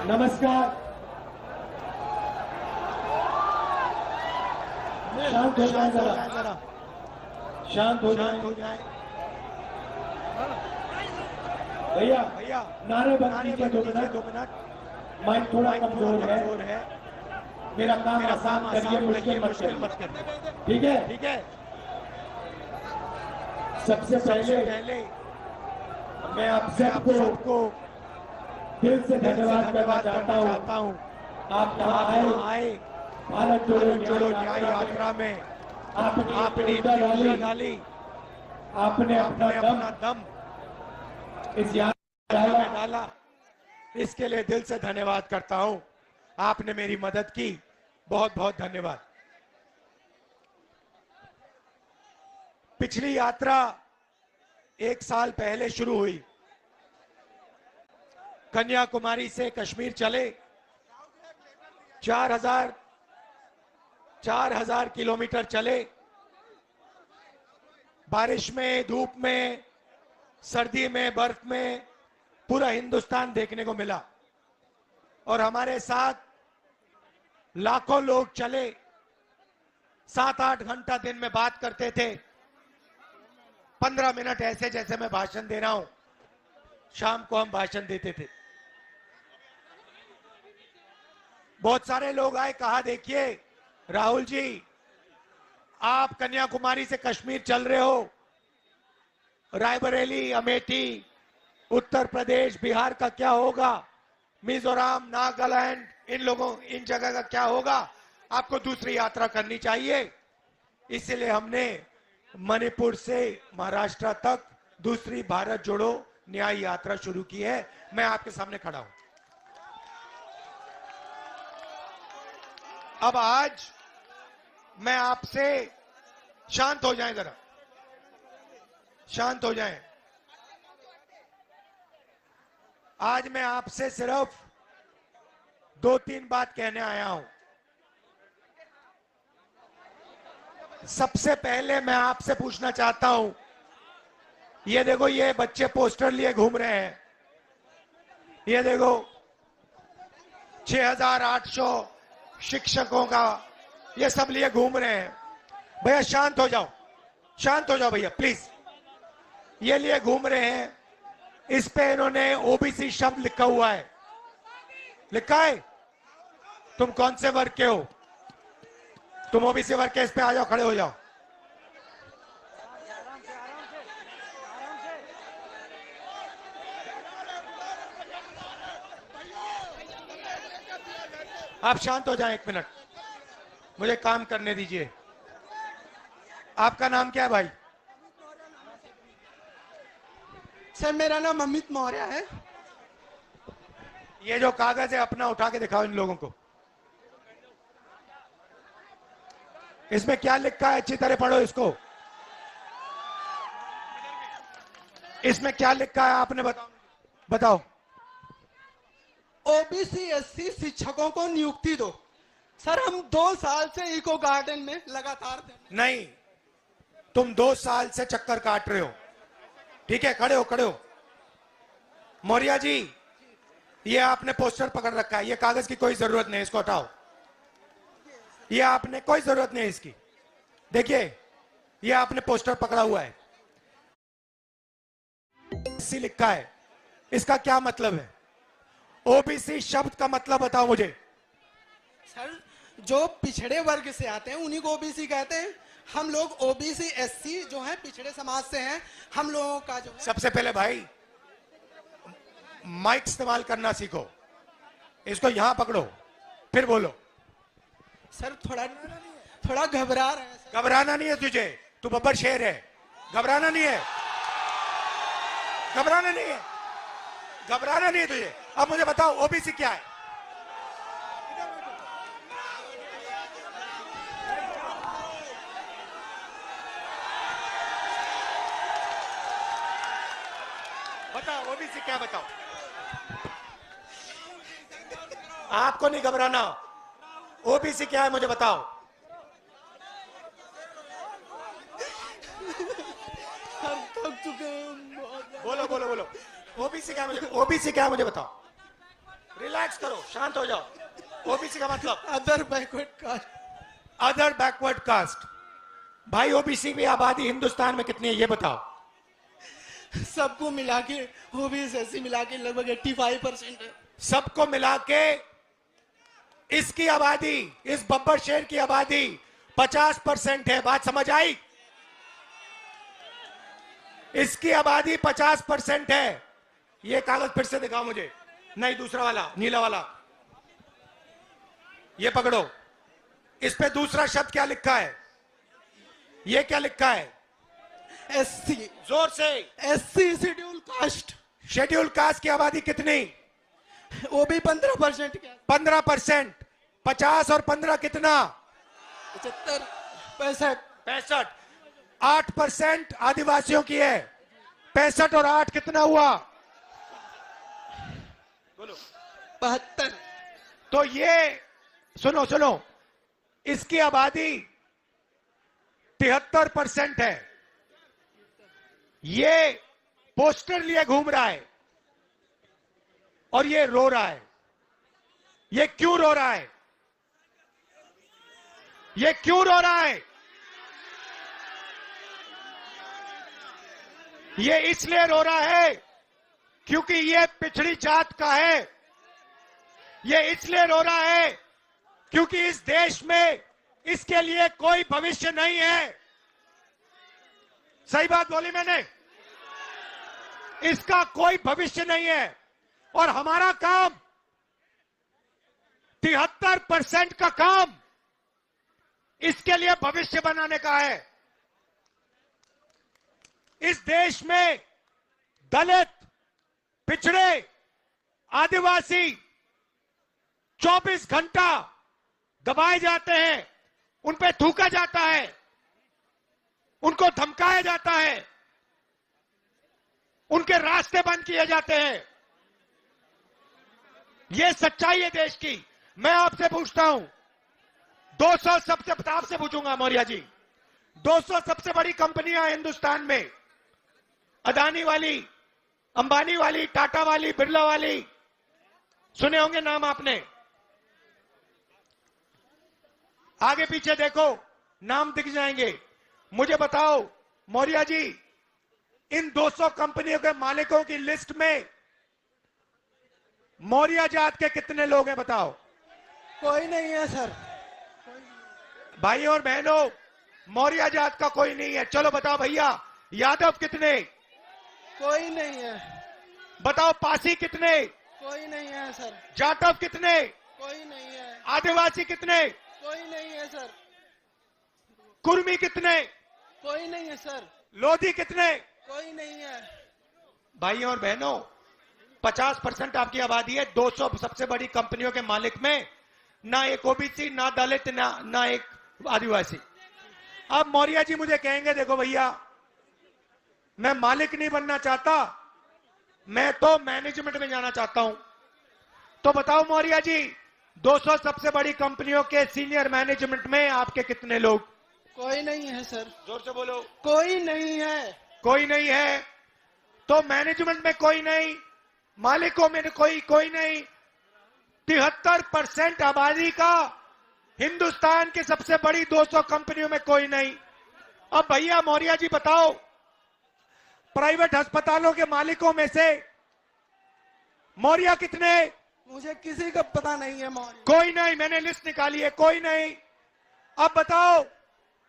नमस्कार। शांत हो जाए जरा, शांत हो जाए। भैया नारे बंद कीजिए 2 मिनट। माइक थोड़ा कमजोर है। मेरा काम आसान करिए, मुश्किल मत करिए, ठीक है। सबसे पहले मैं आप सबको दिल से धन्यवाद करना चाहता हूँ। आप यहाँ आए, भारत जोड़ो न्याय यात्रा में आपने अपनी ऊर्जा डाली, आपने अपना दम इस यात्रा में डाला। इसके लिए दिल से धन्यवाद करता हूं। आपने मेरी मदद की, बहुत बहुत धन्यवाद। पिछली यात्रा 1 साल पहले शुरू हुई। कन्याकुमारी से कश्मीर चले, 4,000 किलोमीटर चले, बारिश में, धूप में, सर्दी में, बर्फ में पूरा हिंदुस्तान देखने को मिला। और हमारे साथ लाखों लोग चले, 7-8 घंटा दिन में बात करते थे। 15 मिनट ऐसे जैसे मैं भाषण दे रहा हूं, शाम को हम भाषण देते थे। बहुत सारे लोग आए, कहा देखिए राहुल जी, आप कन्याकुमारी से कश्मीर चल रहे हो, रायबरेली, अमेठी, उत्तर प्रदेश, बिहार का क्या होगा, मिजोरम, नागालैंड, इन जगह का क्या होगा, आपको दूसरी यात्रा करनी चाहिए। इसलिए हमने मणिपुर से महाराष्ट्र तक दूसरी भारत जोड़ो न्याय यात्रा शुरू की है। मैं आपके सामने खड़ा हूं। अब आज मैं आपसे, शांत हो जाएं जरा, शांत हो जाएं। आज मैं आपसे सिर्फ 2-3 बात कहने आया हूं। सबसे पहले मैं आपसे पूछना चाहता हूं, ये देखो, ये बच्चे पोस्टर लिए घूम रहे हैं। ये देखो 6,800 शिक्षकों का ये सब लिए घूम रहे हैं। भैया शांत हो जाओ, शांत हो जाओ भैया प्लीज। ये लिए घूम रहे हैं, इस पे इन्होंने ओबीसी शब्द लिखा हुआ है। लिखा है, तुम कौन से वर्ग के हो? तुम ओबीसी वर्ग के, इस पे आ जाओ, खड़े हो जाओ। आप शांत हो जाएं 1 मिनट, मुझे काम करने दीजिए। आपका नाम क्या है भाई? सर मेरा नाम अमित मौर्य है। ये जो कागज है अपना उठा के दिखाओ इन लोगों को। इसमें क्या लिखा है, अच्छी तरह पढ़ो इसको। इसमें क्या लिखा है आपने बताओ। ओबीसी एससी शिक्षकों को नियुक्ति दो। सर हम 2 साल से इको गार्डन में लगातार नहीं, तुम 2 साल से चक्कर काट रहे हो। ठीक है, खड़े हो। मौर्य जी, ये आपने पोस्टर पकड़ रखा है, ये कागज की कोई जरूरत नहीं, इसको हटाओ। ये आपने कोई जरूरत नहीं इसकी। देखिए, ये आपने पोस्टर पकड़ा हुआ है, एससी लिखा है, इसका क्या मतलब है? ओबीसी शब्द का मतलब बताओ मुझे। सर जो पिछड़े वर्ग से आते हैं उन्हीं को ओबीसी कहते हैं। हम लोग ओबीसी एससी जो है पिछड़े समाज से हैं। हम लोगों का जो है, सबसे पहले भाई माइक इस्तेमाल करना सीखो। इसको यहां पकड़ो, फिर बोलो। सर थोड़ा घबरा रहे हैं। घबराना नहीं है तुझे, तू बब्बर शेर है। घबराना नहीं है, घबराना नहीं है, घबराना नहीं है तुझे। अब मुझे बताओ ओबीसी क्या है? बताओ ओबीसी क्या, बताओ। आपको नहीं घबराना, ओबीसी क्या है मुझे बताओ। हम थक चुके हैं। बोलो। ओबीसी क्या है मुझे बताओ। रिलैक्स करो, शांत हो जाओ। ओबीसी का मतलब other backward caste, other backward caste. भाई ओबीसी की आबादी हिंदुस्तान में कितनी है ये बताओ। सबको मिला के ओबीसी एससी मिला के लगभग 85% है। सबको मिला के इसकी आबादी, इस बब्बर शहर की आबादी 50% है। बात समझ आई? इसकी आबादी 50% है। ये कागज फिर से दिखाओ मुझे। नहीं, दूसरा वाला, नीला वाला, ये पकड़ो। इस पे दूसरा शब्द क्या लिखा है? ये क्या लिखा है? एससी। जोर से। SC schedule caste. Schedule caste की आबादी कितनी? वो भी 15%। क्या? 15%। 50 और 15 कितना? 75, 65, 65। 8% आदिवासियों की है। 65 और 8 कितना हुआ? बोलो। 72। तो ये सुनो सुनो, इसकी आबादी 73% है। ये पोस्टर लिए घूम रहा है और ये रो रहा है। ये क्यों रो रहा है? ये क्यों रो रहा है? ये इसलिए रो रहा है क्योंकि ये पिछड़ी जात का है। ये इसलिए रो रहा है क्योंकि इस देश में इसके लिए कोई भविष्य नहीं है। सही बात बोली मैंने? इसका कोई भविष्य नहीं है और हमारा काम 73% का काम इसके लिए भविष्य बनाने का है। इस देश में दलित, पिछड़े, आदिवासी 24 घंटा दबाए जाते हैं, उन पे थूका जाता है, उनको धमकाया जाता है, उनके रास्ते बंद किए जाते हैं। यह सच्चाई है देश की। मैं आपसे पूछता हूं, 200 सबसे, आपसे पूछूंगा मौर्य जी, 200 सबसे बड़ी कंपनियां हिंदुस्तान में, अदानी वाली, अंबानी वाली, टाटा वाली, बिरला वाली, सुने होंगे नाम आपने। आगे पीछे देखो, नाम दिख जाएंगे। मुझे बताओ मौर्य जी, इन 200 कंपनियों के मालिकों की लिस्ट में मौर्य जात के कितने लोग हैं बताओ? कोई नहीं है सर। भाई और बहनों, मौर्य जात का कोई नहीं है। चलो बताओ भैया, यादव कितने? कोई नहीं है। बताओ पासी कितने? कोई नहीं है सर। जाटव कितने? कोई नहीं है। आदिवासी कितने? कोई नहीं है सर। कुर्मी कितने? कोई नहीं है सर। लोधी कितने? कोई नहीं है। भाई और बहनों, 50% आपकी आबादी है। 200 सबसे बड़ी कंपनियों के मालिक में ना एक ओबीसी, ना दलित, ना एक आदिवासी। अब मौर्य जी मुझे कहेंगे, देखो भैया, मैं मालिक नहीं बनना चाहता, मैं तो मैनेजमेंट में जाना चाहता हूं। तो बताओ मौर्य जी, 200 सबसे बड़ी कंपनियों के सीनियर मैनेजमेंट में आपके कितने लोग? कोई नहीं है सर। जोर से बोलो। कोई नहीं है। कोई नहीं है। तो मैनेजमेंट में कोई नहीं, मालिकों में कोई नहीं। 73% आबादी का हिंदुस्तान की सबसे बड़ी 200 कंपनियों में कोई नहीं। अब भैया मौर्य जी बताओ, प्राइवेट अस्पतालों के मालिकों में से मौर्य कितने? मुझे किसी का पता नहीं है मौर्य। कोई नहीं, मैंने लिस्ट निकाली है, कोई नहीं। अब बताओ,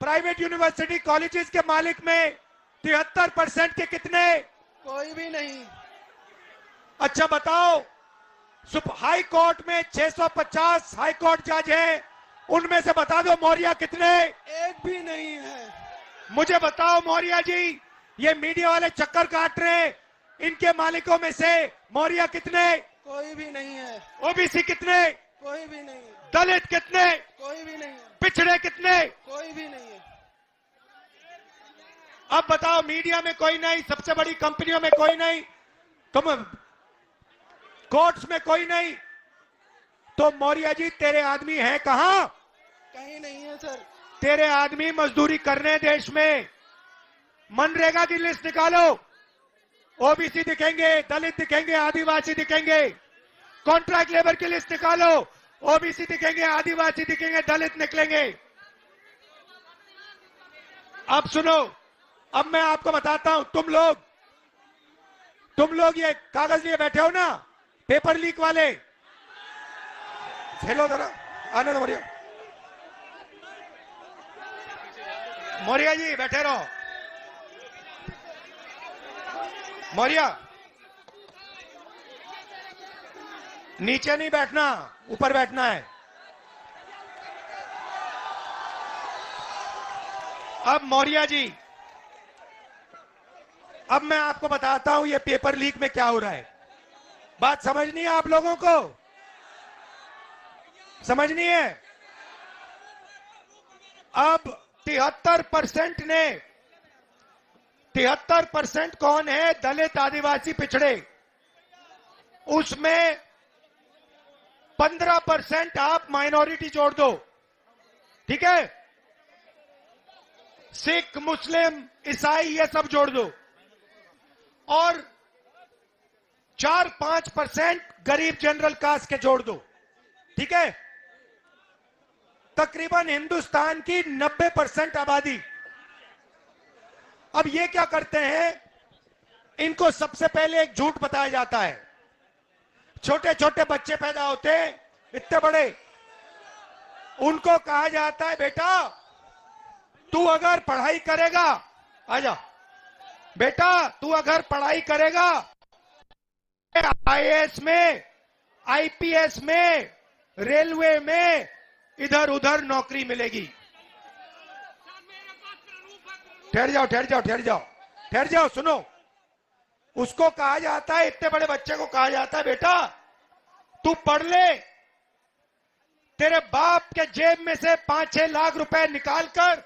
प्राइवेट यूनिवर्सिटी कॉलेजेस के मालिक में 73% के कितने? कोई भी नहीं। अच्छा बताओ, हाई कोर्ट में 650 हाई कोर्ट जज हैं, उनमें से बता दो मौर्य कितने? एक भी नहीं है। मुझे बताओ मौर्य जी, ये मीडिया वाले चक्कर काट रहे हैं, इनके मालिकों में से मौर्य कितने? कोई भी नहीं है। ओबीसी कितने? कोई भी नहीं है। दलित कितने? कोई भी नहीं है। पिछड़े कितने? कोई भी नहीं है। अब बताओ, मीडिया में कोई नहीं, सबसे बड़ी कंपनियों में कोई नहीं, तुम कोर्ट्स में कोई नहीं, तो मौर्य जी तेरे आदमी हैं कहां? कहीं नहीं है सर। तेरे आदमी मजदूरी करने देश में। मनरेगा की लिस्ट निकालो, ओबीसी दिखेंगे, दलित दिखेंगे, आदिवासी दिखेंगे, कॉन्ट्रैक्ट लेबर की लिस्ट निकालो, ओबीसी दिखेंगे, आदिवासी दिखेंगे, दलित निकलेंगे। अब सुनो, अब मैं आपको बताता हूं, तुम लोग ये कागज लिए बैठे हो ना, पेपर लीक वाले, हेलो जरा, आनंद मौर्य, मौर्य जी बैठे रहो, मौर्य नीचे नहीं बैठना, ऊपर बैठना है। अब मौर्य जी, अब मैं आपको बताता हूं ये पेपर लीक में क्या हो रहा है। बात समझनी है आप लोगों को, समझनी है। अब 73% ने, 73% कौन है? दलित, आदिवासी, पिछड़े। उसमें 15% आप माइनॉरिटी जोड़ दो, ठीक है? सिख, मुस्लिम, ईसाई, ये सब जोड़ दो, और 4-5% गरीब जनरल कास्ट के जोड़ दो, ठीक है? तकरीबन हिंदुस्तान की 90% आबादी। अब ये क्या करते हैं, इनको सबसे पहले एक झूठ बताया जाता है। छोटे छोटे बच्चे पैदा होते हैं, इतने बड़े, उनको कहा जाता है बेटा तू अगर पढ़ाई करेगा, आजा बेटा तू अगर पढ़ाई करेगा, आईएएस में, आईपीएस में, रेलवे में, इधर उधर नौकरी मिलेगी। ठहर जाओ ठहर जाओ ठहर जाओ ठहर जाओ, सुनो। उसको कहा जाता है, इतने बड़े बच्चे को कहा जाता है बेटा तू पढ़ ले, तेरे बाप के जेब में से 5-6 लाख रुपए निकालकर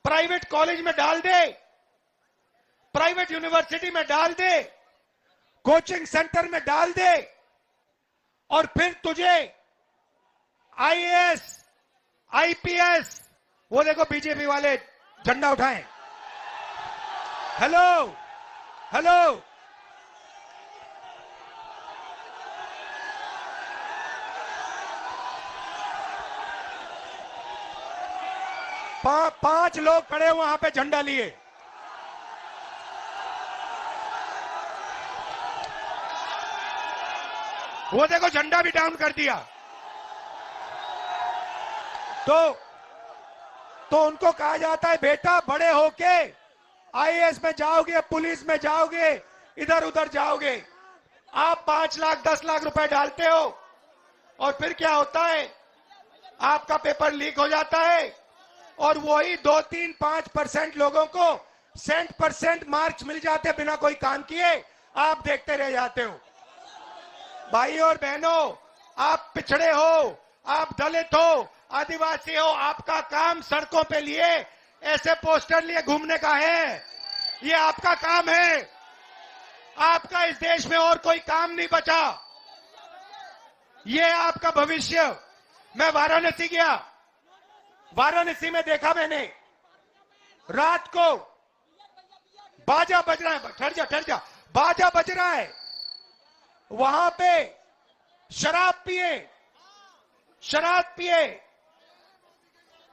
प्राइवेट कॉलेज में डाल दे, प्राइवेट यूनिवर्सिटी में डाल दे, कोचिंग सेंटर में डाल दे, और फिर तुझे आईएएस, आईपीएस, वो देखो बीजेपी वाले झंडा उठाएं, हेलो हेलो, पांच लोग खड़े वहां पे झंडा लिए। वो देखो झंडा भी डाउन कर दिया। तो उनको कहा जाता है बेटा बड़े होके आईएएस में जाओगे, पुलिस में जाओगे, इधर उधर जाओगे। आप 5 लाख 10 लाख रुपए डालते हो और फिर क्या होता है, आपका पेपर लीक हो जाता है और वही 2-3-5% लोगों को % मार्क्स मिल जाते हैं बिना कोई काम किए, आप देखते रह जाते हो। भाई और बहनों, आप पिछड़े हो, आप दलित हो, आदिवासी हो, आपका काम सड़कों पे लिए ऐसे पोस्टर लिए घूमने का है, ये आपका काम है। आपका इस देश में और कोई काम नहीं बचा, ये आपका भविष्य। मैं वाराणसी गया, वाराणसी में देखा मैंने, रात को बाजा बज रहा है, ठहर जा, बाजा बज रहा है, वहां पे शराब पिए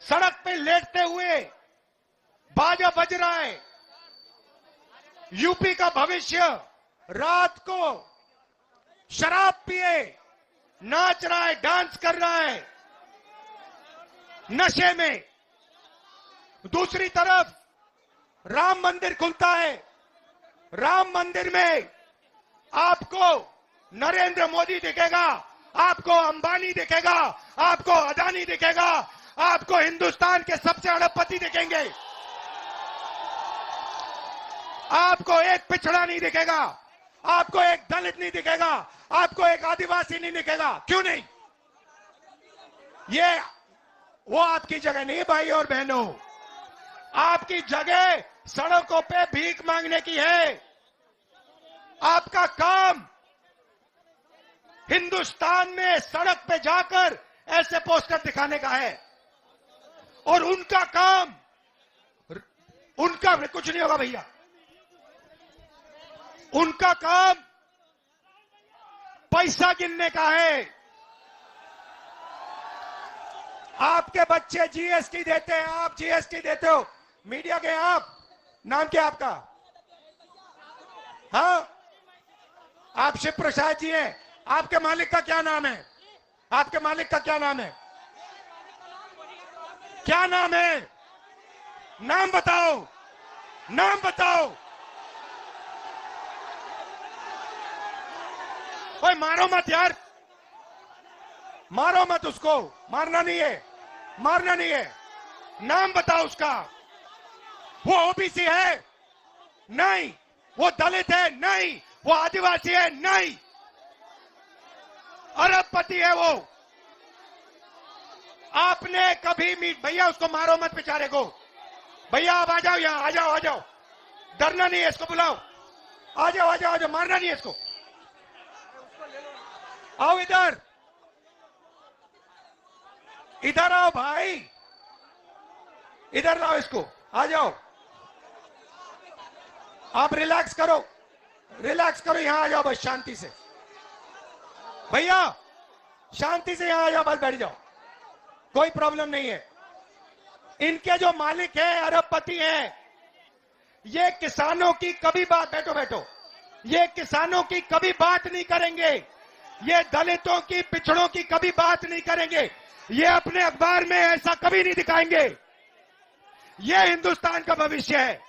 सड़क पे लेटते हुए बाजा बज रहा है। यूपी का भविष्य रात को शराब पिए नाच रहा है, डांस कर रहा है नशे में। दूसरी तरफ राम मंदिर खुलता है, राम मंदिर में आपको नरेंद्र मोदी दिखेगा, आपको अंबानी दिखेगा, आपको अदानी दिखेगा, आपको हिंदुस्तान के सबसे अरबपति दिखेंगे। आपको एक पिछड़ा नहीं दिखेगा, आपको एक दलित नहीं दिखेगा, आपको एक आदिवासी नहीं दिखेगा। क्यों नहीं? ये वो आपकी जगह नहीं भाई और बहनों, आपकी जगह सड़कों पे भीख मांगने की है। आपका काम हिंदुस्तान में सड़क पे जाकर ऐसे पोस्टर दिखाने का है, और उनका काम, उनका कुछ नहीं होगा भैया, उनका काम पैसा गिनने का है। आपके बच्चे जीएसटी देते हैं, आप जीएसटी देते हो, मीडिया के आप, नाम क्या आपका? हाँ, आप शिव प्रसाद जी हैं। आपके मालिक का क्या नाम है? आपके मालिक का क्या नाम है? क्या नाम है? नाम बताओ, नाम बताओ। ओए मारो मत यार, मारो मत उसको, मारना नहीं है, मारना नहीं है। नाम बताओ उसका। वो ओबीसी है? नहीं। वो दलित है? नहीं। वो आदिवासी है? नहीं। अरबपति है वो। आपने कभी भैया उसको मारो मत बेचारे को। भैया आप आ जाओ यहां, आ जाओ, आ जाओ, डरना नहीं है, इसको बुलाओ, आ जाओ, आ जाओ, आ जाओ, मारना नहीं है इसको। आओ इधर, इधर आओ भाई, इधर लाओ इसको, आ जाओ। आप रिलैक्स करो, रिलैक्स करो, यहां आ जाओ बस शांति से। भैया शांति से यहां आ जाओ, बस बैठ जाओ, कोई प्रॉब्लम नहीं है। इनके जो मालिक हैं, अरबपति हैं, ये किसानों की कभी बात, बैठो बैठो, ये किसानों की कभी बात नहीं करेंगे, ये दलितों की, पिछड़ों की कभी बात नहीं करेंगे, ये अपने अखबार में ऐसा कभी नहीं दिखाएंगे। ये हिंदुस्तान का भविष्य है,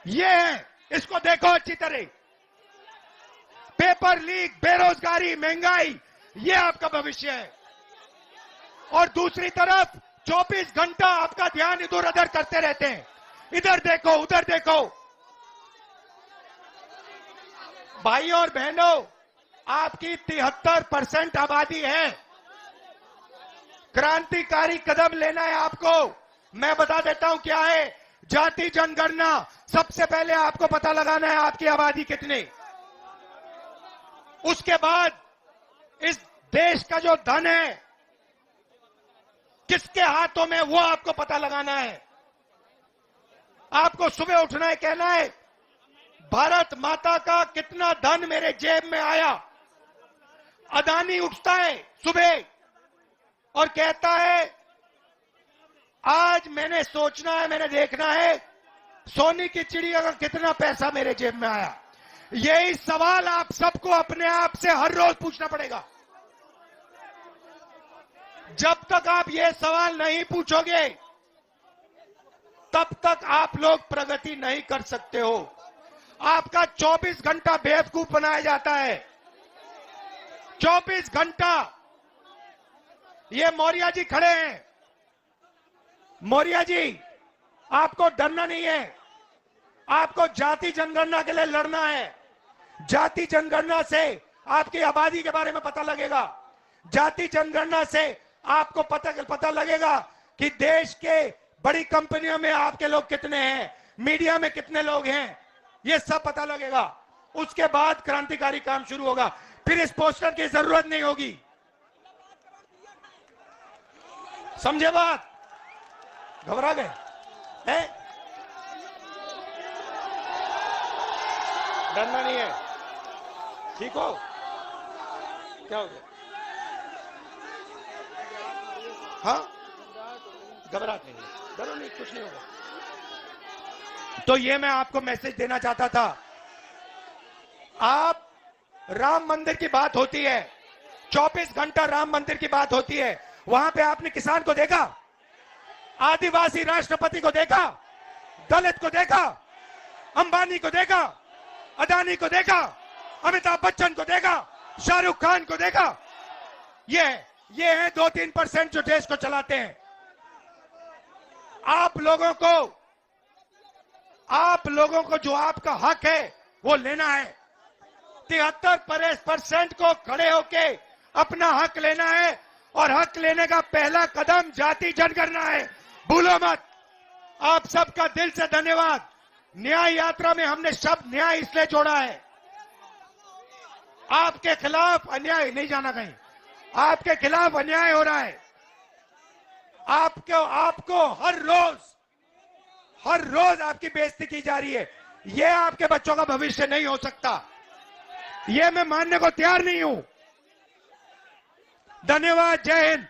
ये है, इसको देखो अच्छी तरह। पेपर लीक, बेरोजगारी, महंगाई, ये आपका भविष्य है। और दूसरी तरफ 24 घंटा आपका ध्यान इधर उधर करते रहते हैं, इधर देखो, उधर देखो। भाइयों और बहनों, आपकी 73% आबादी है। क्रांतिकारी कदम लेना है आपको। मैं बता देता हूं क्या है। जाति जनगणना, सबसे पहले आपको पता लगाना है आपकी आबादी कितनी। उसके बाद इस देश का जो धन है किसके हाथों में, वो आपको पता लगाना है। आपको सुबह उठना है, कहना है भारत माता का कितना धन मेरे जेब में आया। अदानी उठता है सुबह और कहता है आज मैंने सोचना है, मैंने देखना है सोने की चिड़िया का कितना पैसा मेरे जेब में आया। यही सवाल आप सबको अपने आप से हर रोज पूछना पड़ेगा। जब तक आप ये सवाल नहीं पूछोगे तब तक आप लोग प्रगति नहीं कर सकते हो। आपका 24 घंटा बेवकूफ बनाया जाता है, 24 घंटा। ये मौर्य जी खड़े हैं, मौर्य जी आपको डरना नहीं है, आपको जाति जनगणना के लिए लड़ना है। जाति जनगणना से आपकी आबादी के बारे में पता लगेगा, जाति जनगणना से आपको पता लगेगा कि देश के बड़ी कंपनियों में आपके लोग कितने हैं, मीडिया में कितने लोग हैं, ये सब पता लगेगा। उसके बाद क्रांतिकारी काम शुरू होगा, फिर इस पोस्टर की जरूरत नहीं होगी। समझे बात? घबरा गए हैं? डरना नहीं है, ठीक हो? क्या हो गया? हाँ, घबराहट नहीं है, डरो नहीं, कुछ नहीं होगा। तो ये मैं आपको मैसेज देना चाहता था। आप राम मंदिर की बात होती है, 24 घंटा राम मंदिर की बात होती है, वहां पे आपने किसान को देखा, आदिवासी राष्ट्रपति को देखा, दलित को देखा, अंबानी को देखा, अदानी को देखा, अमिताभ बच्चन को देखा, शाहरुख खान को देखा। ये हैं 2-3% जो देश को चलाते हैं। आप लोगों को जो आपका हक है वो लेना है। 73% को खड़े होके अपना हक लेना है, और हक लेने का पहला कदम जाति जनगणना है, भूलो मत। आप सबका दिल से धन्यवाद। न्याय यात्रा में हमने शब्द न्याय इसलिए जोड़ा है, आपके खिलाफ अन्याय, नहीं जाना कहीं, आपके खिलाफ अन्याय हो रहा है। आपको हर रोज आपकी बेइज्जती की जा रही है। यह आपके बच्चों का भविष्य नहीं हो सकता, ये मैं मानने को तैयार नहीं हूं। धन्यवाद। जय हिंद।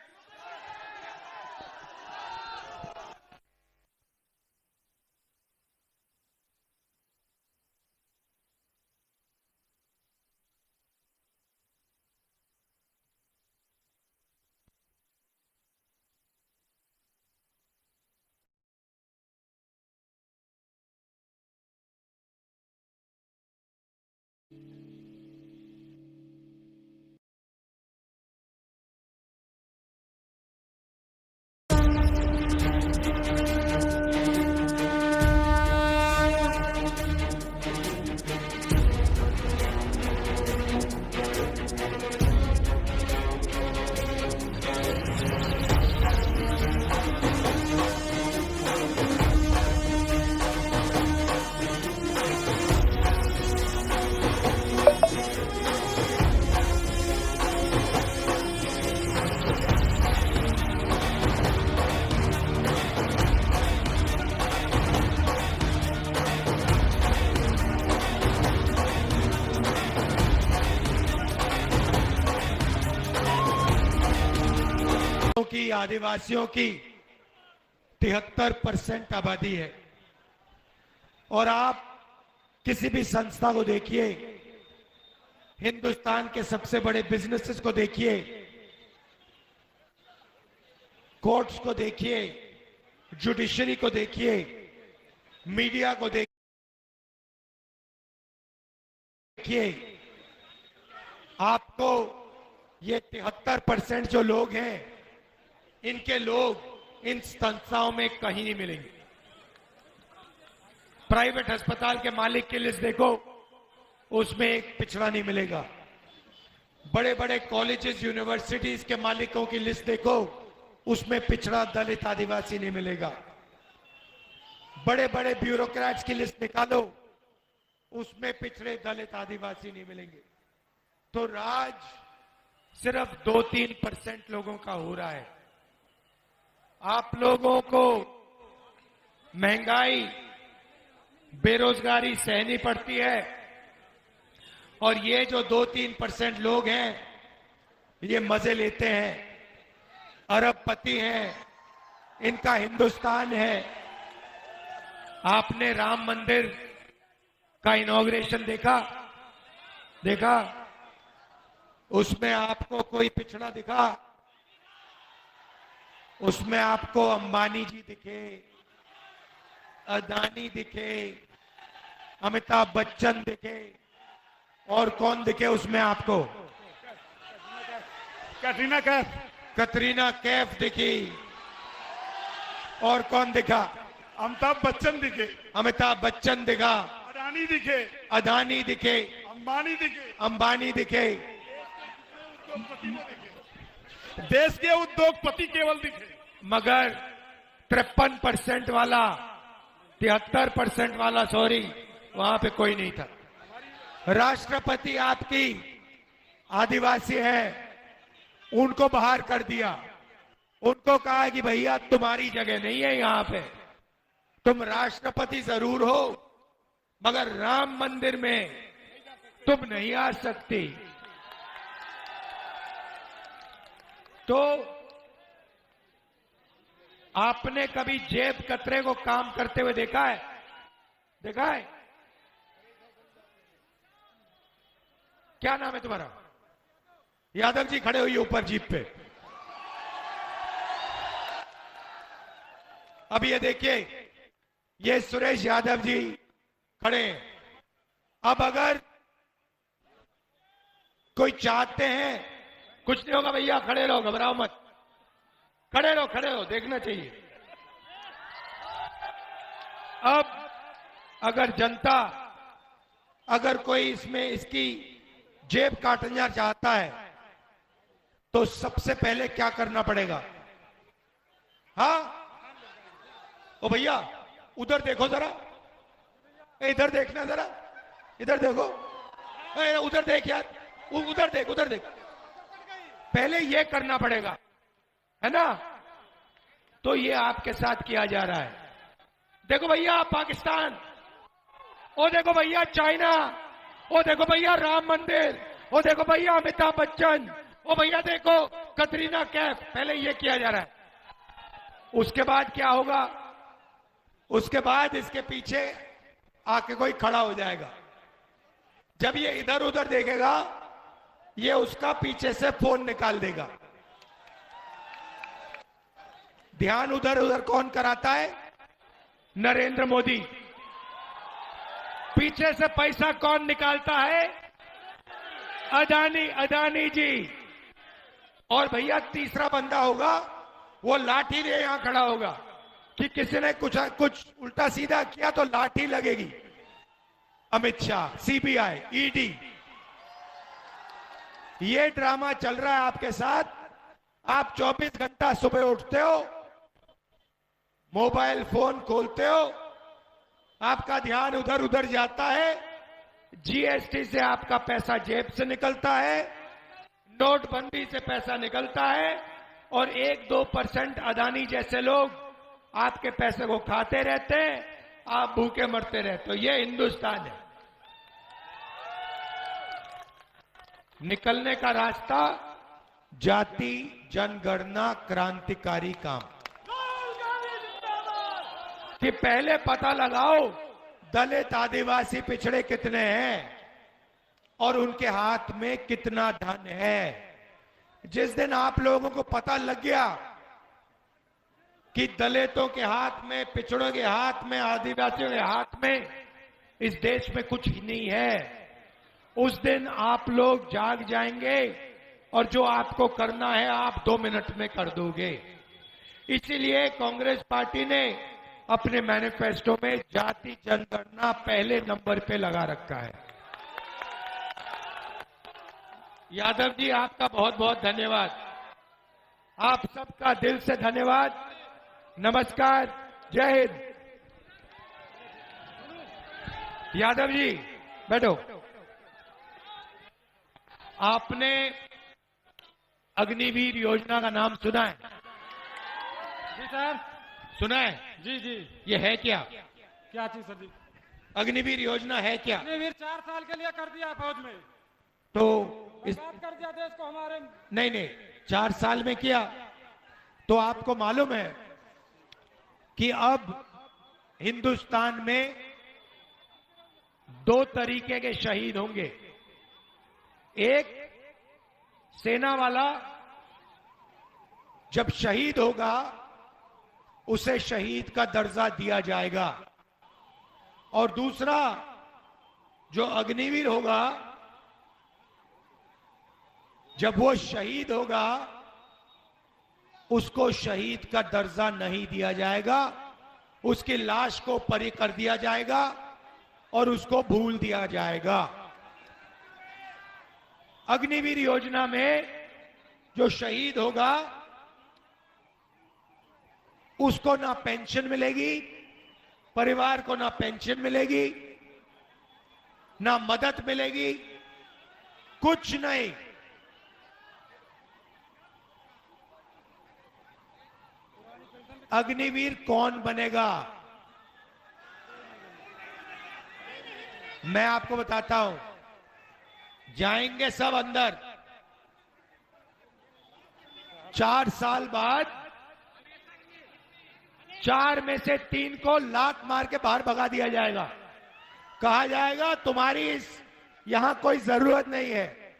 की आदिवासियों की 73% आबादी है। और आप किसी भी संस्था को देखिए, हिंदुस्तान के सबसे बड़े बिजनेसेस को देखिए, कोर्ट्स को देखिए, जुडिशरी को देखिए, मीडिया को देखिए, आपको ये 73% जो लोग हैं, इनके लोग इन संस्थाओं में कहीं नहीं मिलेंगे। प्राइवेट अस्पताल के मालिक की लिस्ट देखो, उसमें एक पिछड़ा नहीं मिलेगा। बड़े बड़े कॉलेजेस, यूनिवर्सिटीज के मालिकों की लिस्ट देखो, उसमें पिछड़ा, दलित, आदिवासी नहीं मिलेगा। बड़े बड़े ब्यूरोक्रेट्स की लिस्ट निकालो, उसमें पिछड़े, दलित, आदिवासी नहीं मिलेंगे। तो राज सिर्फ 2-3% लोगों का हो रहा है। आप लोगों को महंगाई, बेरोजगारी सहनी पड़ती है, और ये जो 2-3% लोग हैं, ये मजे लेते हैं, अरबपति हैं, इनका हिंदुस्तान है। आपने राम मंदिर का इनॉग्रेशन देखा? उसमें आपको कोई पिछड़ा दिखा? उसमें आपको अंबानी जी दिखे, अदानी दिखे, अमिताभ बच्चन दिखे, और कौन दिखे उसमें आपको? कटरीना कैफ दिखी। और कौन दिखा? अमिताभ बच्चन दिखे, अमिताभ बच्चन दिखा, अदानी दिखे, अंबानी दिखे। देश के उद्योगपति केवल दिखे। मगर 53% वाला, 73% वाला, सॉरी, वहां पे कोई नहीं था। राष्ट्रपति आपकी आदिवासी है, उनको बाहर कर दिया। उनको कहा कि भैया तुम्हारी जगह नहीं है यहां पे, तुम राष्ट्रपति जरूर हो मगर राम मंदिर में तुम नहीं आ सकती। तो आपने कभी जेब कतरे को काम करते हुए देखा है? क्या नाम है तुम्हारा? यादव जी खड़े हुई ऊपर जीप पे। अब ये देखिए, ये सुरेश यादव जी खड़े हैं। अब अगर कोई चाहते हैं, कुछ नहीं होगा भैया, खड़े रहो, घबराओ मत, खड़े रहो, देखना चाहिए। अब अगर जनता, अगर कोई इसमें इसकी जेब काटना चाहता है तो सबसे पहले क्या करना पड़ेगा? हाँ, ओ भैया उधर देखो जरा, इधर देखना जरा, इधर देखो, उधर देख यार, उधर देख। पहले ये करना पड़ेगा, है ना? तो ये आपके साथ किया जा रहा है। देखो भैया पाकिस्तान, ओ देखो भैया चाइना, ओ देखो भैया राम मंदिर, ओ देखो भैया अमिताभ बच्चन, ओ भैया देखो कतरीना कैफ। पहले ये किया जा रहा है, उसके बाद क्या होगा? उसके बाद इसके पीछे आके कोई खड़ा हो जाएगा। जब ये इधर उधर देखेगा, ये उसका पीछे से फोन निकाल देगा। ध्यान उधर उधर कौन कराता है? नरेंद्र मोदी। पीछे से पैसा कौन निकालता है? अदानी जी। और भैया तीसरा बंदा होगा, वो लाठी लिए यहां खड़ा होगा कि किसी ने कुछ उल्टा सीधा किया तो लाठी लगेगी। अमित शाह, सीबीआई, ईडी, ये ड्रामा चल रहा है आपके साथ। आप 24 घंटा सुबह उठते हो, मोबाइल फोन खोलते हो, आपका ध्यान उधर उधर जाता है। जीएसटी से आपका पैसा जेब से निकलता है, नोटबंदी से पैसा निकलता है, और 1-2% अदानी जैसे लोग आपके पैसे को खाते रहते हैं, आप भूखे मरते रहते हो। ये हिंदुस्तान है। निकलने का रास्ता जाति जनगणना क्रांतिकारी काम, कि पहले पता लगाओ दलित आदिवासी पिछड़े कितने हैं और उनके हाथ में कितना धन है। जिस दिन आप लोगों को पता लग गया कि दलितों के हाथ में, पिछड़ों के हाथ में, आदिवासियों के हाथ में इस देश में कुछ ही नहीं है, उस दिन आप लोग जाग जाएंगे और जो आपको करना है आप 2 मिनट में कर दोगे। इसीलिए कांग्रेस पार्टी ने अपने मैनिफेस्टो में जाति जनगणना पहले नंबर पे लगा रखा है। यादव जी, आपका बहुत बहुत धन्यवाद। आप सबका दिल से धन्यवाद। नमस्कार, जय हिंद। यादव जी बैठो। आपने अग्निवीर योजना का नाम सुना है? जी सर, सुना है? जी जी। ये है क्या? क्या चीज सर जी? अग्निवीर योजना है क्या? अग्निवीर 4 साल के लिए कर दिया फौज में, तो इस बात कर दिया देश को हमारे। नहीं 4 साल में किया। तो आपको मालूम है कि अब हिंदुस्तान में 2 तरीके के शहीद होंगे। एक, सेना वाला जब शहीद होगा उसे शहीद का दर्जा दिया जाएगा, और दूसरा जो अग्निवीर होगा, जब वो शहीद होगा उसको शहीद का दर्जा नहीं दिया जाएगा, उसकी लाश को परी कर दिया जाएगा और उसको भूल दिया जाएगा। अग्निवीर योजना में जो शहीद होगा उसको ना पेंशन मिलेगी, परिवार को ना पेंशन मिलेगी, ना मदद मिलेगी, कुछ नहीं। अग्निवीर कौन बनेगा? मैं आपको बताता हूं। जाएंगे सब अंदर, 4 साल बाद 4 में से 3 को लात मार के बाहर भगा दिया जाएगा। कहा जाएगा तुम्हारी यहां कोई जरूरत नहीं है,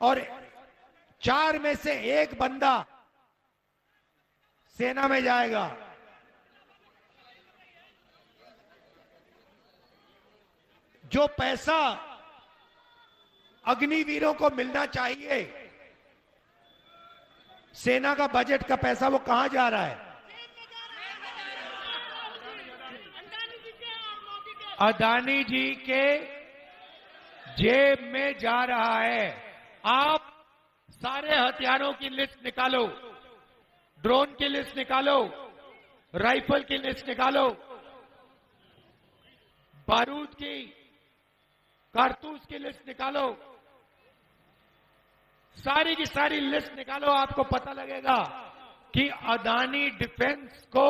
और 4 में से 1 बंदा सेना में जाएगा। जो पैसा अग्निवीरों को मिलना चाहिए, सेना का बजट का पैसा, वो कहां जा रहा है? अदानी जी के जेब में जा रहा है। आप सारे हथियारों की लिस्ट निकालो, ड्रोन की लिस्ट निकालो, राइफल की लिस्ट निकालो, बारूद की, कारतूस की लिस्ट निकालो, सारी की सारी लिस्ट निकालो। आपको पता लगेगा कि अदानी डिफेंस को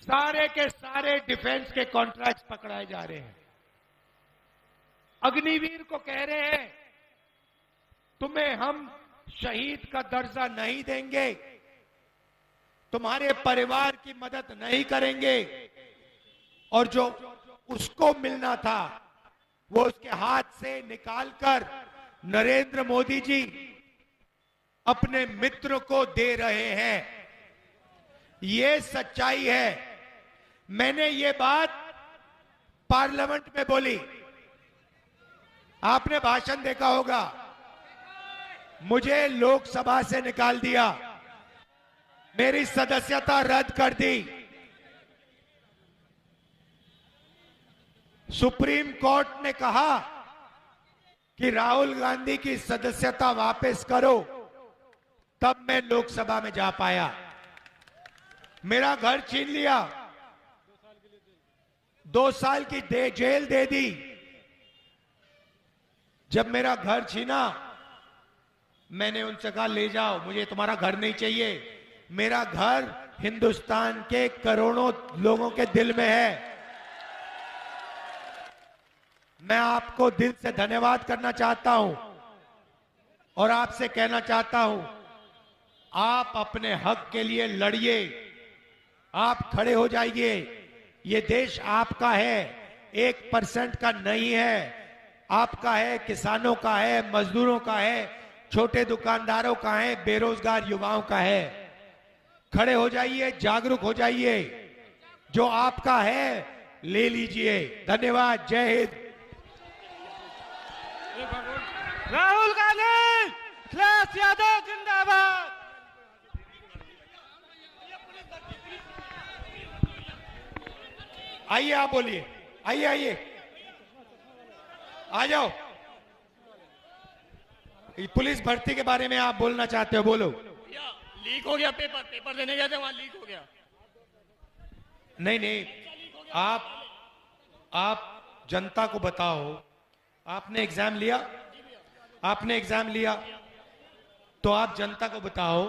सारे के सारे डिफेंस के कॉन्ट्रैक्ट्स पकड़ाए जा रहे हैं। अग्निवीर को कह रहे हैं तुम्हें हम शहीद का दर्जा नहीं देंगे, तुम्हारे परिवार की मदद नहीं करेंगे, और जो उसको मिलना था वो उसके हाथ से निकालकर नरेंद्र मोदी जी अपने मित्र को दे रहे हैं। ये सच्चाई है। मैंने ये बात पार्लियामेंट में बोली, आपने भाषण देखा होगा, मुझे लोकसभा से निकाल दिया, मेरी सदस्यता रद्द कर दी। सुप्रीम कोर्ट ने कहा कि राहुल गांधी की सदस्यता वापस करो, तब मैं लोकसभा में जा पाया। मेरा घर छीन लिया, 2 साल की जेल दे दी। जब मेरा घर छीना, मैंने उनसे कहा ले जाओ, मुझे तुम्हारा घर नहीं चाहिए, मेरा घर हिंदुस्तान के करोड़ों लोगों के दिल में है। मैं आपको दिल से धन्यवाद करना चाहता हूं और आपसे कहना चाहता हूं, आप अपने हक के लिए लड़िए, आप खड़े हो जाइए। ये देश आपका है, 1% का नहीं है, आपका है, किसानों का है, मजदूरों का है, छोटे दुकानदारों का है, बेरोजगार युवाओं का है। खड़े हो जाइए, जागरूक हो जाइए, जो आपका है ले लीजिए। धन्यवाद। जय हिंद। राहुल गांधी, अखिलेश यादव जिंदाबाद। आइए, आप बोलिए, आइए आइए, आ जाओ। पुलिस भर्ती के बारे में आप बोलना चाहते हो, बोलो। लीक हो गया पेपर देने गए थे, वहां लीक हो गया। नहीं, आप जनता को बताओ, आपने एग्जाम लिया, आपने एग्जाम लिया, तो आप जनता को बताओ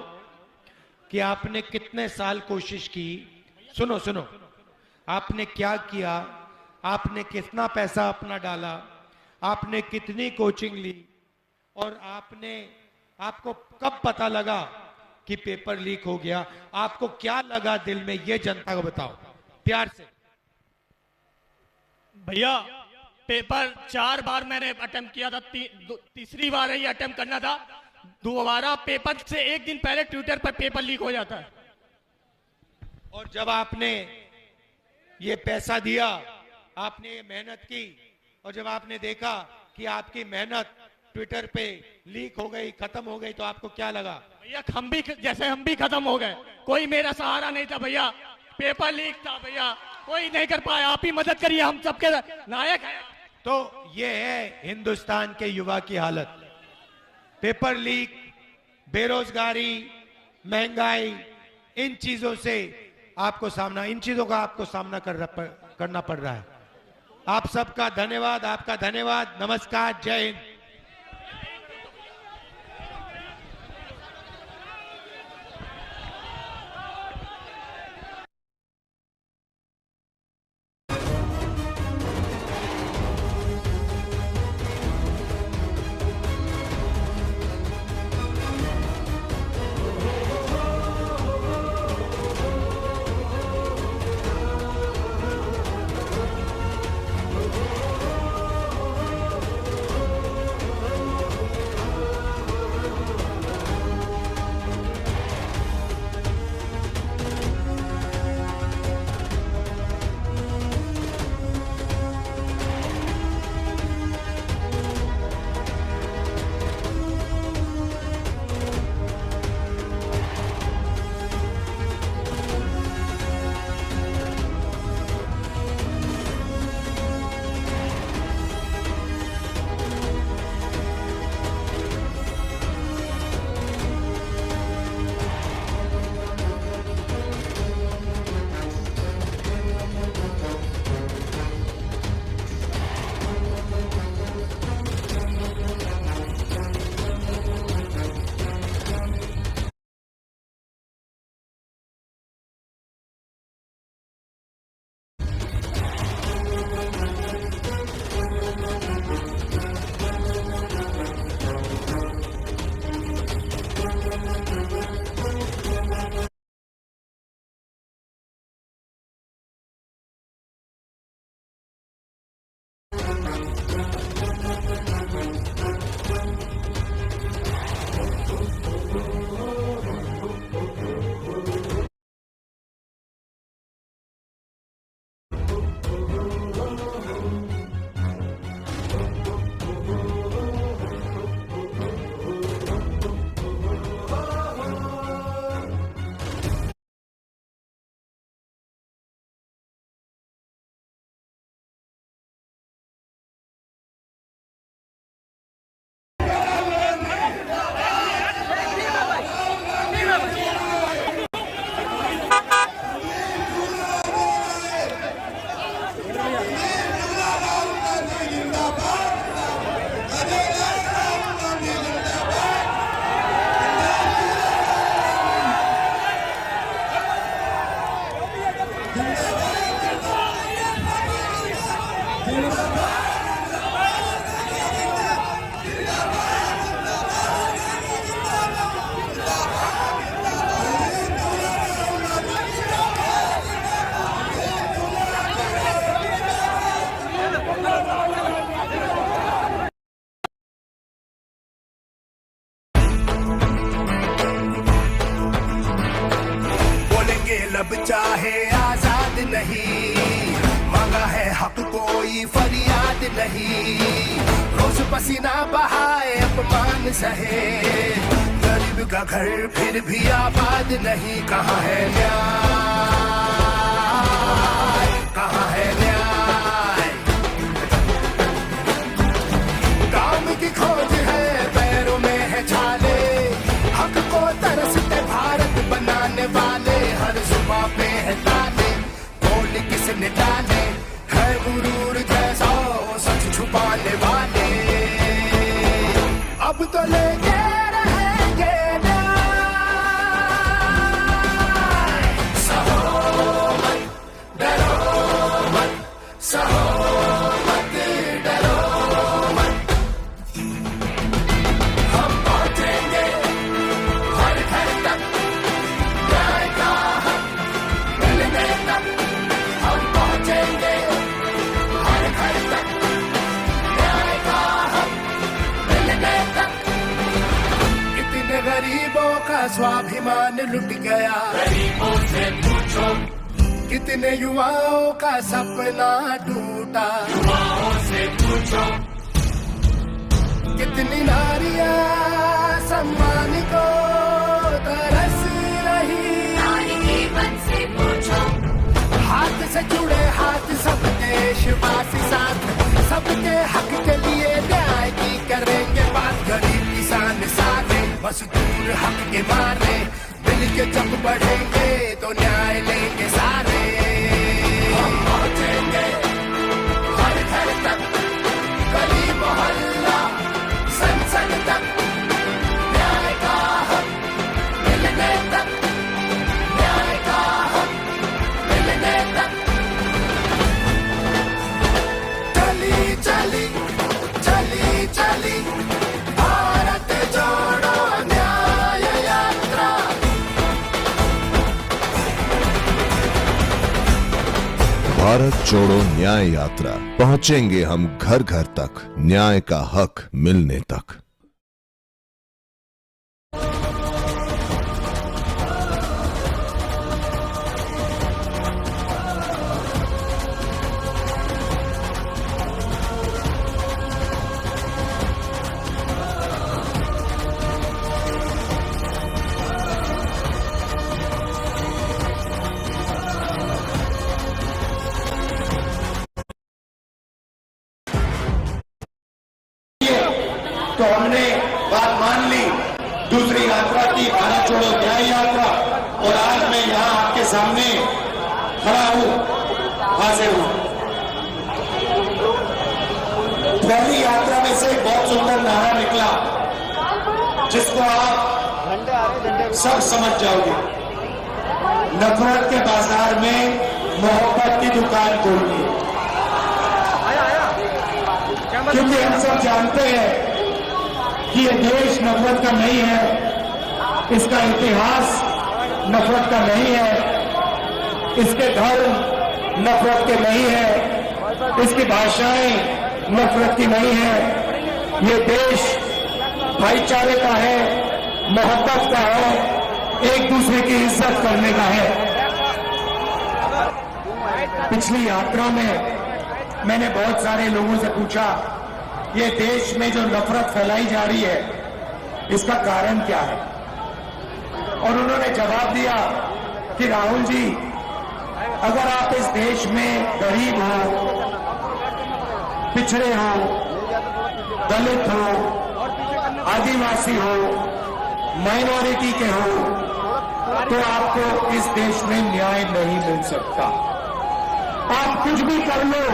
कि आपने कितने साल कोशिश की। सुनो, आपने क्या किया, आपने कितना पैसा अपना डाला, आपने कितनी कोचिंग ली, और आपको कब पता लगा कि पेपर लीक हो गया, आपको क्या लगा दिल में, ये जनता को बताओ प्यार से। भैया पेपर 4 बार मैंने अटेम्प्ट किया था, तीसरी बार ये अटेम्प्ट करना था। दोबारा पेपर से 1 दिन पहले ट्विटर पर पेपर लीक हो जाता है। और जब आपने ये पैसा दिया, आपने ये मेहनत की, और जब आपने देखा कि आपकी मेहनत ट्विटर पे लीक हो गई, खत्म हो गई, तो आपको क्या लगा? भैया हम भी खत्म हो गए, कोई मेरा सहारा नहीं था भैया, पेपर लीक था भैया, कोई नहीं कर पाया, आप ही मदद करिए, हम सबके नायक हैं। तो ये है हिंदुस्तान के युवा की हालत। पेपर लीक, बेरोजगारी, महंगाई, इन चीजों का आपको सामना करना पड़ रहा है। आप सबका धन्यवाद, आपका धन्यवाद। नमस्कार, जय हिंद। कोई फरियाद नहीं, रोज पसीना बहाए अपमान सहे, गरीब का घर फिर भी आबाद नहीं। कहाँ है न्याय, कहाँ है न्याय? काम की खोज है पैरों में है छाले, हक को तरसते भारत बनाने वाले, हर जुबां पे है ताने, बोल किसने डाले, है गुरूर जैसा सच छुपाने वाले। अब तो लेके रहेंगे न्याय, सहो मत डरो मत, सहो मत डरो मत, हम पहुंचेंगे हर घर तक, न्याय का हक मिलने तक, हम पहुंचेंगे हर घर तक, न्याय का हक मिलने तक। कितने गरीबों का स्वाभिमान लुट गया, गरीबों से पूछो, कितने युवाओं का सपना टूटा, युवाओं से पूछो, कितनी नारियां सम्मान को तरस रही, नारी जीवन से पूछो, हाथ से जुड़े हाथ सब देशवासी साथ, सबके हक के लिए न्याय की करेंगे बात। गरीब किसान साथे मजदूर हक के मारे, मिल के जब बढ़ेंगे तो न्याय लेंगे सारे। हम पहुंचेंगे हर घर तक, गली मोहल्ला संसद तक, न्याय का हक मिलने तक, न्याय का हक मिलने तक। चली चली चली चली भारत जोड़ो न्याय यात्रा, भारत जोड़ो न्याय यात्रा, पहुंचेंगे हम घर घर तक, न्याय का हक मिलने तक। तो हमने बात मान ली, दूसरी यात्रा की भारत छोड़ो न्याय यात्रा, और आज मैं यहाँ आपके सामने खड़ा हूँ, हाजिर हूँ। पहली यात्रा में से एक बहुत सुंदर नारा निकला, जिसको आप सब समझ जाओगे। नफरत के बाजार में मोहब्बत की दुकान खोलनी, क्योंकि हम सब जानते हैं कि ये देश नफरत का नहीं है, इसका इतिहास नफरत का नहीं है, इसके धर्म नफरत के नहीं है, इसकी भाषाएं नफरत की नहीं है। ये देश भाईचारे का है, मोहब्बत का है, एक दूसरे की इज्जत करने का है। पिछली यात्रा में मैंने बहुत सारे लोगों से पूछा, ये देश में जो नफरत फैलाई जा रही है, इसका कारण क्या है? और उन्होंने जवाब दिया कि राहुल जी, अगर आप इस देश में गरीब हो, पिछड़े हो, दलित हो, आदिवासी हो, माइनॉरिटी के हो, तो आपको इस देश में न्याय नहीं मिल सकता। आप कुछ भी कर लो,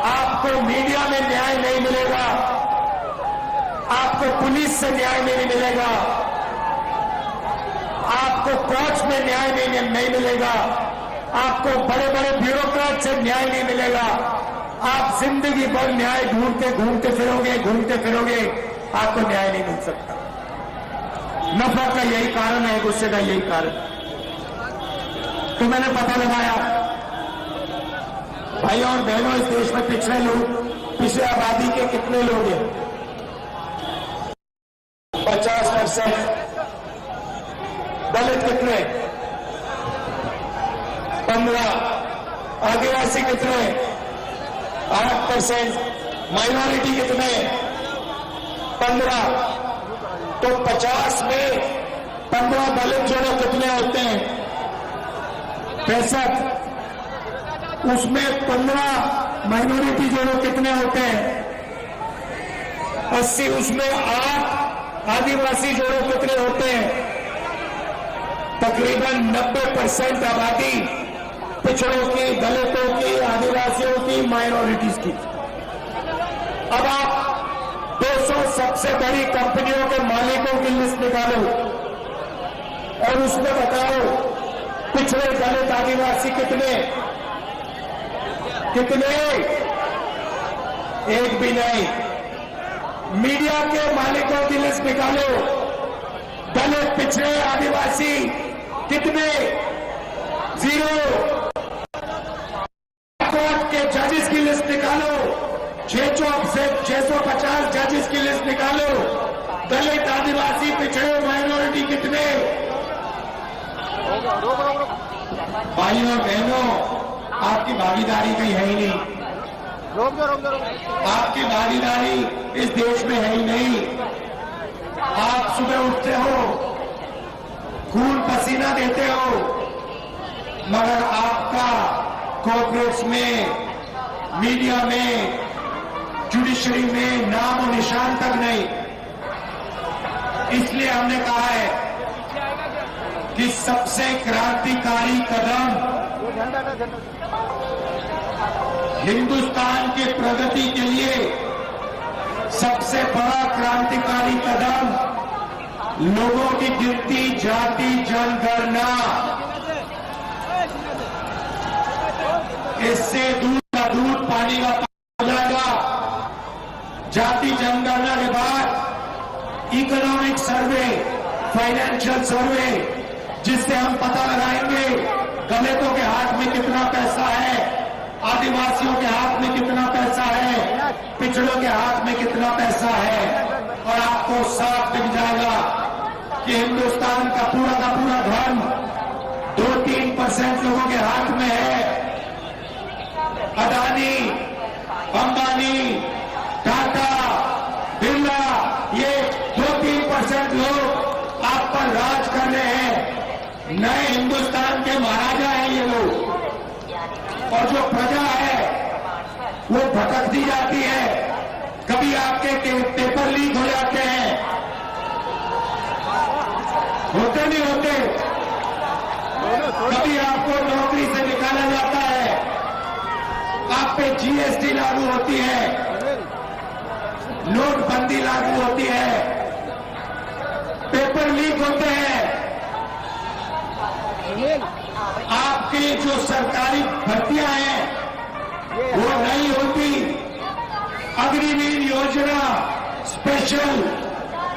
आपको मीडिया में न्याय नहीं मिलेगा, आपको पुलिस से न्याय नहीं मिलेगा, आपको कोर्ट्स में न्याय नहीं मिलेगा, आपको बड़े बड़े ब्यूरोक्रेट से न्याय नहीं मिलेगा। आप जिंदगी भर न्याय घूमते फिरोगे, आपको न्याय नहीं मिल सकता। नफरत का यही कारण है, गुस्से का यही कारण। तो मैंने पता लगाया, भाई और बहनों, इस देश में पिछड़े लोग, पिछड़े आबादी के कितने लोग हैं? 50%। दलित कितने? 15। आदिवासी कितने? 8%, माइनॉरिटी कितने? 15। तो 50 में 15 दलित जोड़े कितने होते हैं? 65। उसमें 15 माइनॉरिटी जोड़े कितने होते हैं? 80। उसमें 8 आदिवासी जोड़े कितने होते हैं? तकरीबन 90% आबादी पिछड़ों की, दलितों की, आदिवासियों की, माइनॉरिटीज की। अब आप 200 सबसे बड़ी कंपनियों के मालिकों की लिस्ट निकालो और उसमें बताओ पिछड़े, दलित, आदिवासी कितने? एक भी नहीं। मीडिया के मालिकों की लिस्ट निकालो, दलित, पिछड़े, आदिवासी कितने? 0। कोर्ट के जजेस की लिस्ट निकालो, 650 जजेस की लिस्ट निकालो, दलित, आदिवासी, पिछड़े, माइनॉरिटी कितने? भाइयों बहनों, आपकी भागीदारी कहीं है ही नहीं। आपकी भागीदारी इस देश में है ही नहीं। आप सुबह उठते हो, खून पसीना देते हो, मगर आपका कॉर्पोरेट्स में, मीडिया में, जुडिशरी में नाम और निशान तक नहीं। इसलिए हमने कहा है कि सबसे क्रांतिकारी कदम हिंदुस्तान की प्रगति के लिए सबसे बड़ा क्रांतिकारी कदम लोगों की गिनती, जाति जनगणना। इससे दूध का दूध, पानी का पानी हो जाएगा। जाति जनगणना के बाद इकोनॉमिक सर्वे, फाइनेंशियल सर्वे, जिससे हम पता लगाएंगे दलितों के हाथ में कितना पैसा है, आदिवासियों के हाथ में कितना पैसा है, पिछड़ों के हाथ में कितना पैसा है, और आपको साफ दिख जाएगा कि हिंदुस्तान का पूरा धन 2-3% लोगों के हाथ में है। अदानी, अंबानी, टाटा, बिरला, ये 2-3% लोग आप पर राज कर रहे हैं। नए हिंदुस्तान के महाराजा हैं ये लोग। और जो प्रजा है वो भटकती जाती है। कभी आपके पेपर लीक हो जाते हैं, होते नहीं होते। कभी आपको नौकरी से निकाला जाता है, आप पे जीएसटी लागू होती है, नोटबंदी लागू होती है, पेपर लीक होते हैं। आपकी जो सरकारी भर्तियां हैं वो नहीं होती। अग्निवीर योजना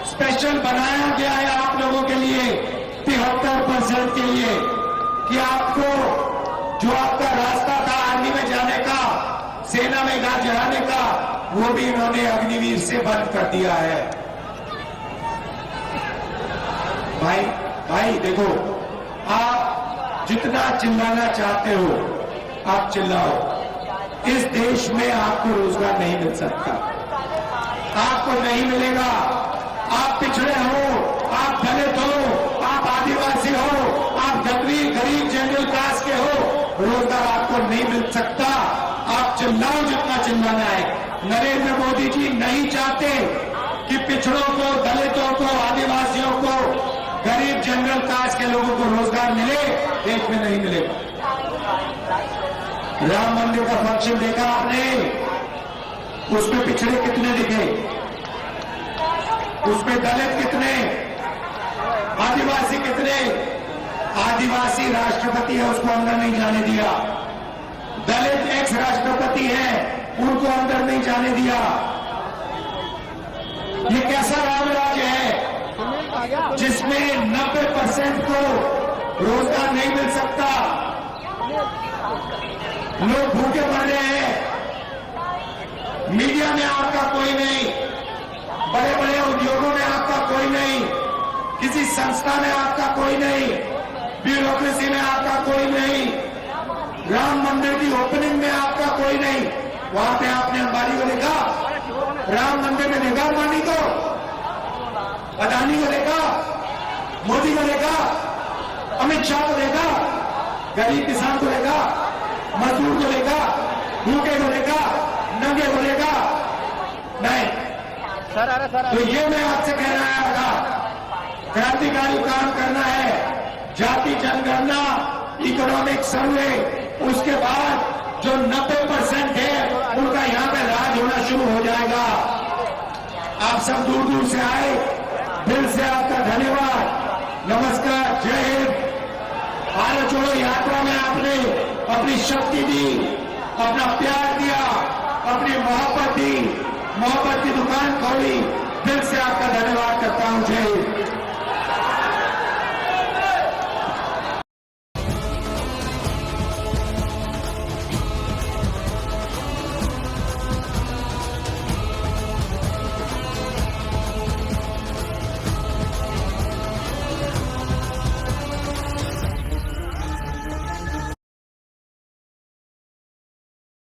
स्पेशल बनाया गया है आप लोगों के लिए, 73% के लिए, कि आपको जो आपका रास्ता था आर्मी में जाने का, सेना में जाने का, वो भी इन्होंने अग्निवीर से बंद कर दिया है। भाई देखो, आप जितना चिल्लाना चाहते हो आप चिल्लाओ। इस देश में आपको रोजगार नहीं मिल सकता, आपको नहीं मिलेगा। आप पिछड़े हो, आप दलित हो, आप आदिवासी हो, आप गरीब जनरल कास्ट के हो, रोजगार आपको नहीं मिल सकता। आप चिल्लाओ जितना चिल्लाना है। नरेंद्र मोदी जी नहीं चाहते कि पिछड़ों को, दलितों को, आदिवासियों को, गरीब जनरल कास्ट के लोगों को रोजगार मिले, देश में नहीं मिलेगा। राम मंदिर का फंक्शन देखा आपने, उसमें पिछड़े कितने दिखे, उसमें दलित कितने, आदिवासी कितने। आदिवासी राष्ट्रपति है, उसको अंदर नहीं जाने दिया। दलित एक्स राष्ट्रपति है, उनको अंदर नहीं जाने दिया। ये कैसा राम राज्य है जिसमें 90% को रोजगार नहीं मिल सकता, लोग भूखे मर रहे हैं। मीडिया में आपका कोई नहीं, बड़े बड़े उद्योगों में आपका कोई नहीं, किसी संस्था में आपका कोई नहीं, ब्यूरोक्रेसी में आपका कोई नहीं, राम मंदिर की ओपनिंग में आपका कोई नहीं। वहां पे आपने अंबानी को देखा, राम मंदिर में देखा अंबानी को, अदानी को देखा, मोदी को देखा, अमित शाह को देखा, गरीब किसान को देखा, मजदूर को देखा, भूखे को देखा, नंगे को देखा? नहीं। तो ये मैं आपसे कहना आया था, क्रांतिकारी काम करना है, जाति जनगणना, इकोनॉमिक सर्वे, उसके बाद जो 90% है उनका यहां पे राज होना शुरू हो जाएगा। आप सब दूर दूर से आए, दिल से आपका धन्यवाद, नमस्कार, जय हिंद। भारत जोड़ो यात्रा में आपने अपनी शक्ति दी, अपना प्यार दिया,